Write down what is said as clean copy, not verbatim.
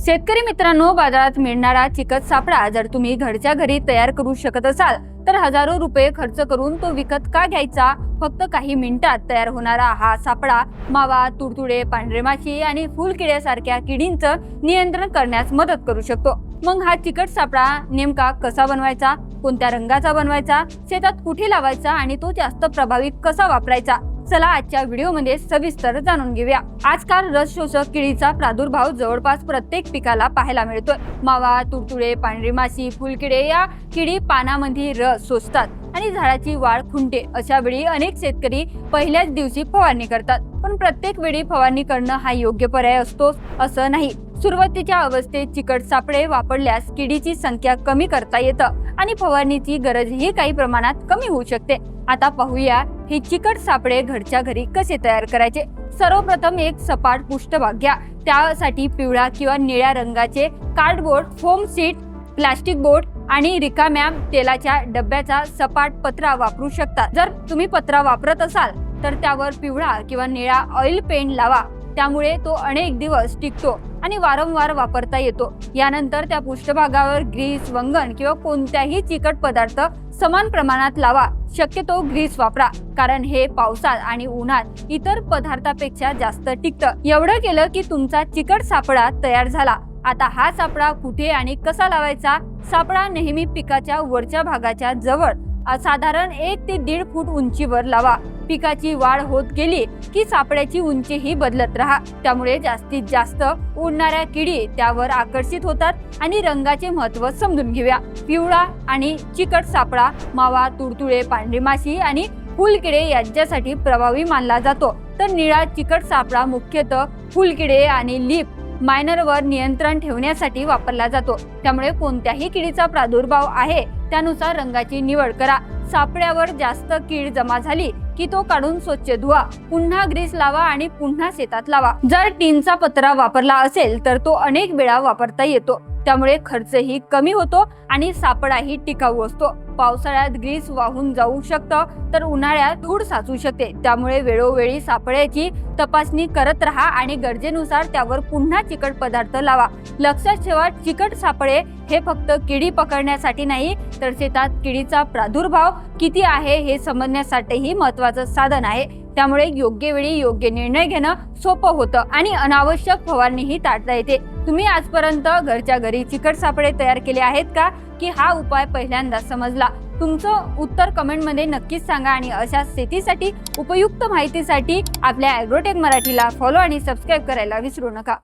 शेतकरी मित्रांनो, बाजारात मिळणारा चिकट सापळा जर तुम्ही घरच्या घरी तयार करू शकत असाल तर हजारो रुपये खर्च करून तो विकत का घ्यायचा? फक्त काही मिनिटात तयार होणारा हा सापळा मावा, तुडतुडे, पांढरे माशी आणि फुलकिड्यासारख्या किडींचं नियंत्रण करण्यास मदत करू शकतो। मग हा चिकट सापळा नेमका कसा बनवायचा, कोणत्या रंगाचा बनवायचा, शेतात कुठे लावायचा आणि तो जास्त प्रभावी कसा वापरायचा, चला आजच्या व्हिडिओमध्ये सविस्तर जाणून घेऊया। आजकाल रस शोषक किडीचा प्रादुर्भाव जवळपास प्रत्येक पिकाला पाहायला मिळतोय। मावा, तुडतुडे, पांढरी माशी, फुलकिडे या किडी पानांमध्ये रस शोषतात आणि झाडाची वाढ खुंटते। अशा वेळी अनेक शेतकरी पहिल्याच दिवशी फवारणी करतात, पण प्रत्येक वेळी फवारणी करणं हा योग्य पर्याय असतो असं नाही। सुरुवातीच्या अवस्थेत चिकट सापळे वापरल्यास किडीची संख्या कमी करता येतं आणि फवारणीची गरजही काही प्रमाणात कमी होऊ शकते। आता पाहूया हे चिकट सापळे घरच्या घरी कसे तयार करायचे। सर्वप्रथम एक सपाट पृष्ठभाग घ्या। त्यासाठी पिवळा किंवा निळ्या रंगाचे cardboard, foam sheet, plastic board आणि रिकाम्या तेलाच्या डब्याचा सपाट पत्रा वापरू शकता। जर तुम्ही पत्रा वापरत असाल तर त्यावर पिवळा किंवा निळा ऑइल पेंट लावा, त्यामुळे तो अनेक दिवस टिकतो आणि वारंवार वापरता येतो। यानंतर त्या पृष्ठभागावर ग्रीस, वंगण किंवा कोणत्याही चिकट पदार्थ समान प्रमाणात लावा। शक्यतो ग्रीस वापरा, कारण हे पावसात आणि उन्हात इतर पदार्थापेक्षा जास्त टिकतं। एवढं केलं की तुमचा चिकट सापळा तयार झाला। आता हा सापळा कुठे आणि कसा लावायचा? सापळा नेहमी पिकाच्या वरच्या भागाच्या जवळ साधारण 1 ते 1.5 फूट उंचीवर लावा। पिकाची वाढ होत गेली की सापळ्याची उंचीही बदलत राहा, त्यामुळे जास्तीत जास्त उडणाऱ्या किडी त्यावर आकर्षित होतात। आणि रंगाचे महत्त्व समजून घेऊया। पिवळा आणि चिकट सापळा मावा, तुडतुडे, पांढरी माशी आणि फुलकिडे यांच्यासाठी प्रभावी मानला जातो, तर निळा चिकट सापळा मुख्यतः फुलकिडे आणि लीफ मायनरवर नियंत्रण ठेवण्यासाठी वापरला जातो। त्यामुळे कोणत्याही किडीचा प्रादुर्भाव आहे त्यानुसार रंगाची निवड करा। सापळ्यावर जास्त कीड जमा झाली की तो काढून स्वच्छ धुवा, पुन्हा ग्रीस लावा आणि पुन्हा शेतात लावा। जर टीनचा पत्रा वापरला असेल तर तो अनेक वेळा वापरता येतो, त्यामुळे खर्चही कमी होतो आणि सापळाही टिकाऊ असतो। पावसाळ्यात ग्रीस वाहून जाऊ शकतं तर उन्हाळ्यात धूळ साचू शकते, त्यामुळे वेळोवेळी सापळ्याची तपासणी करत राहा आणि गरजेनुसार त्यावर पुन्हा चिकट पदार्थ लावा। लक्षात ठेवा, चिकट सापळे हे फक्त किडी पकडण्यासाठी नाही तर शेतात किडीचा प्रादुर्भाव किती आहे हे समजण्यासाठीही महत्त्वाचं साधन आहे। त्यामुळे योग्य वेळी योग्य निर्णय घेणं सोपं होतं आणि अनावश्यक फवारणीही टाळता येते। तुम्ही आजपर्यंत घरच्या घरी चिकट सापळे तयार केले आहेत का, की हा उपाय पहिल्यांदा समजला? तुमचं उत्तर कमेंटमध्ये नक्कीच सांगा आणि अशा शेतीसाठी उपयुक्त माहितीसाठी आपल्या ॲग्रोटेक मराठीला फॉलो आणि सबस्क्राईब करायला विसरू नका।